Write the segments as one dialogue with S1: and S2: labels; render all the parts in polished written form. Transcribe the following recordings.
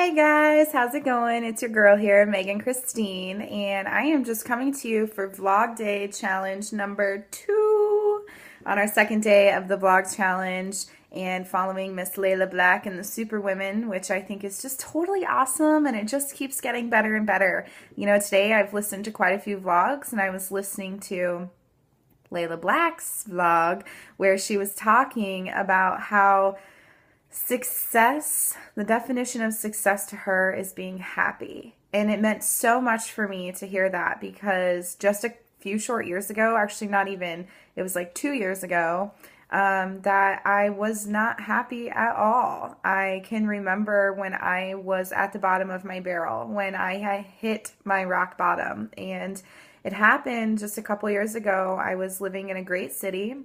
S1: Hi guys, how's it going? It's your girl here, Megan Christine, and I am just coming to you for Vlog Day Challenge number 2 on our second day of the Vlog Challenge and following Miss Layla Black and the Superwomen, which I think is just totally awesome and it just keeps getting better and better. You know, today I've listened to quite a few vlogs and I was listening to Layla Black's vlog where she was talking about how success, the definition of success to her is being happy. And it meant so much for me to hear that because just a few short years ago, actually not even, it was like 2 years ago, that I was not happy at all. I can remember when I was at the bottom of my barrel, when I had hit my rock bottom. And it happened just a couple years ago. I was living in a great city.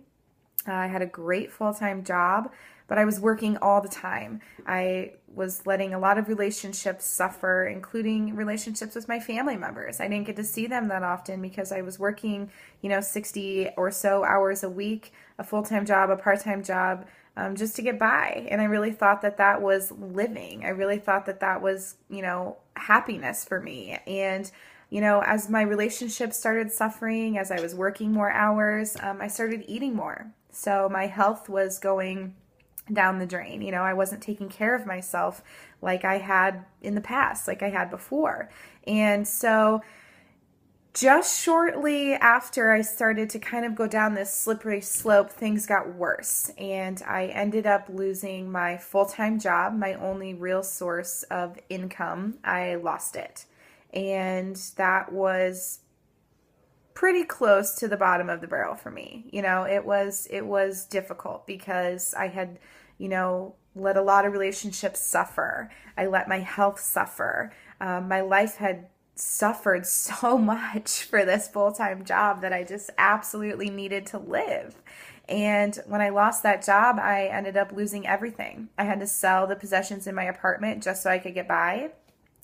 S1: I had a great full-time job, but I was working all the time. I was letting a lot of relationships suffer, including relationships with my family members. I didn't get to see them that often because I was working, 60 or so hours a week, a full-time job, a part-time job, just to get by. And I really thought that that was living. I really thought that that was, happiness for me. And as my relationship started suffering, as I was working more hours, I started eating more. So my health was going down the drain. I wasn't taking care of myself like I had in the past, like I had before. And so just shortly after I started to kind of go down this slippery slope, things got worse. And I ended up losing my full-time job, my only real source of income. I lost it. And that was pretty close to the bottom of the barrel for me. It was difficult because I had, let a lot of relationships suffer. I let my health suffer. My life had suffered so much for this full-time job that I just absolutely needed to live. And when I lost that job, I ended up losing everything. I had to sell the possessions in my apartment just so I could get by.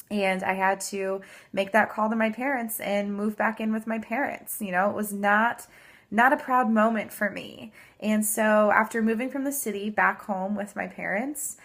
S1: And I had to make that call to my parents and move back in with my parents. It was not a proud moment for me. And so after moving from the city back home with my parents,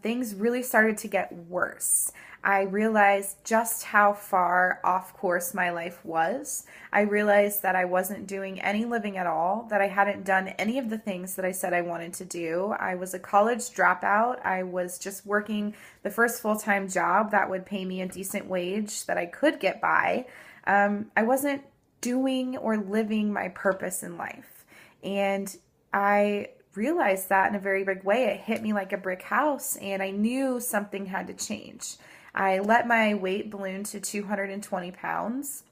S1: things really started to get worse. I realized just how far off course my life was. I realized that I wasn't doing any living at all, that I hadn't done any of the things that I said I wanted to do. I was a college dropout. I was just working the first full-time job that would pay me a decent wage that I could get by. I wasn't doing or living my purpose in life. And I realized that in a very big way. It hit me like a brick house, and I knew something had to change. I let my weight balloon to 220 pounds.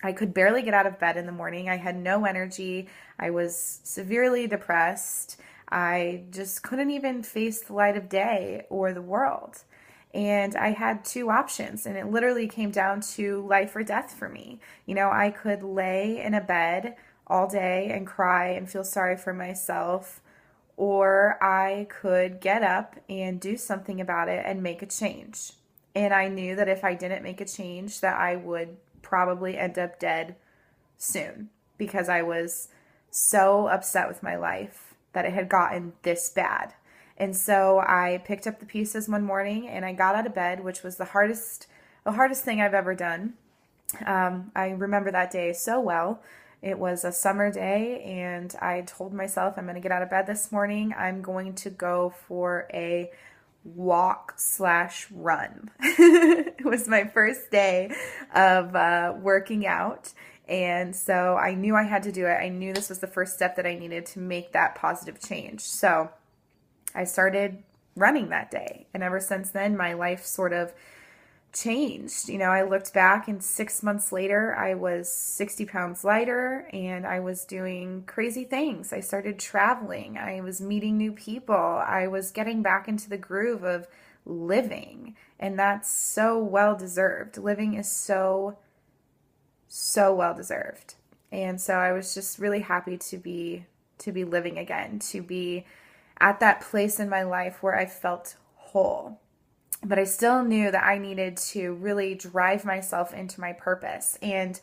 S1: I could barely get out of bed in the morning. I had no energy. I was severely depressed. I just couldn't even face the light of day or the world. And I had two options, and it literally came down to life or death for me. I could lay in a bed all day and cry and feel sorry for myself, or I could get up and do something about it and make a change. And I knew that if I didn't make a change, that I would probably end up dead soon because I was so upset with my life that it had gotten this bad. And so I picked up the pieces one morning and I got out of bed, which was the hardest thing I've ever done. I remember that day so well. It was a summer day and I told myself, I'm going to get out of bed this morning. I'm going to go for a walk/run. It was my first day of working out. And so I knew I had to do it. I knew this was the first step that I needed to make that positive change. So I started running that day. And ever since then, my life sort of changed. I looked back and 6 months later, I was 60 pounds lighter and I was doing crazy things. I started traveling. I was meeting new people. I was getting back into the groove of living. And that's so well deserved. Living is so well deserved. And so I was just really happy to be living again, to be at that place in my life where I felt whole. But I still knew that I needed to really drive myself into my purpose. And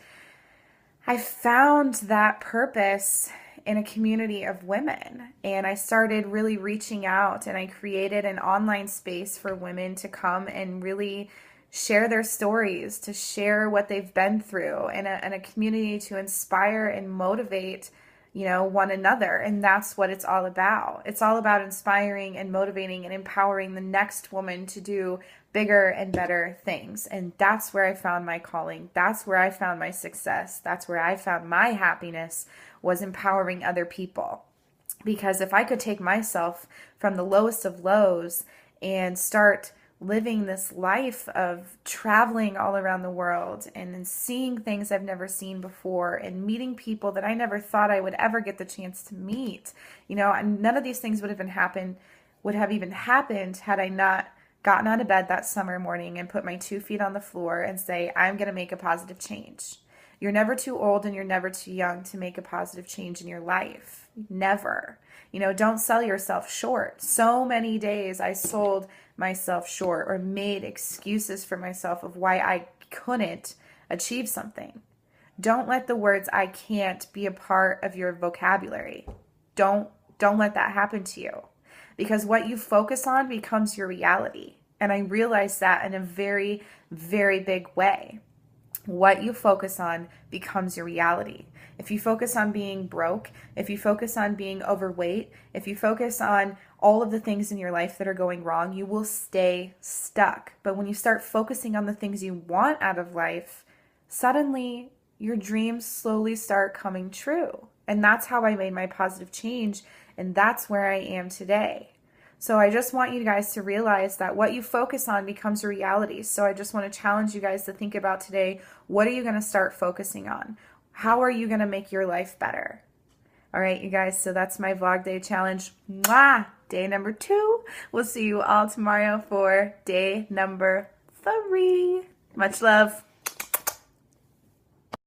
S1: I found that purpose in a community of women. And I started really reaching out, and I created an online space for women to come and really share their stories, to share what they've been through, and a community to inspire and motivate, one another. And that's what it's all about. It's all about inspiring and motivating and empowering the next woman to do bigger and better things. And that's where I found my calling. That's where I found my success. That's where I found my happiness, was empowering other people. Because if I could take myself from the lowest of lows and start living this life of traveling all around the world and seeing things I've never seen before and meeting people that I never thought I would ever get the chance to meet, and none of these things would have even happened had I not gotten out of bed that summer morning and put my 2 feet on the floor and say, I'm going to make a positive change. You're never too old and you're never too young to make a positive change in your life. Never. Don't sell yourself short. So many days I sold myself short or made excuses for myself of why I couldn't achieve something. Don't let the words I can't be a part of your vocabulary. Don't let that happen to you, because what you focus on becomes your reality. And I realized that in a very, very big way. What you focus on becomes your reality. If you focus on being broke, if you focus on being overweight, if you focus on all of the things in your life that are going wrong, you will stay stuck. But when you start focusing on the things you want out of life, suddenly your dreams slowly start coming true. And that's how I made my positive change. And that's where I am today. So I just want you guys to realize that what you focus on becomes a reality. So I just want to challenge you guys to think about today, what are you going to start focusing on? How are you going to make your life better? All right, you guys, so that's my vlog day challenge. Mwah! Day number 2. We'll see you all tomorrow for day number 3. Much love.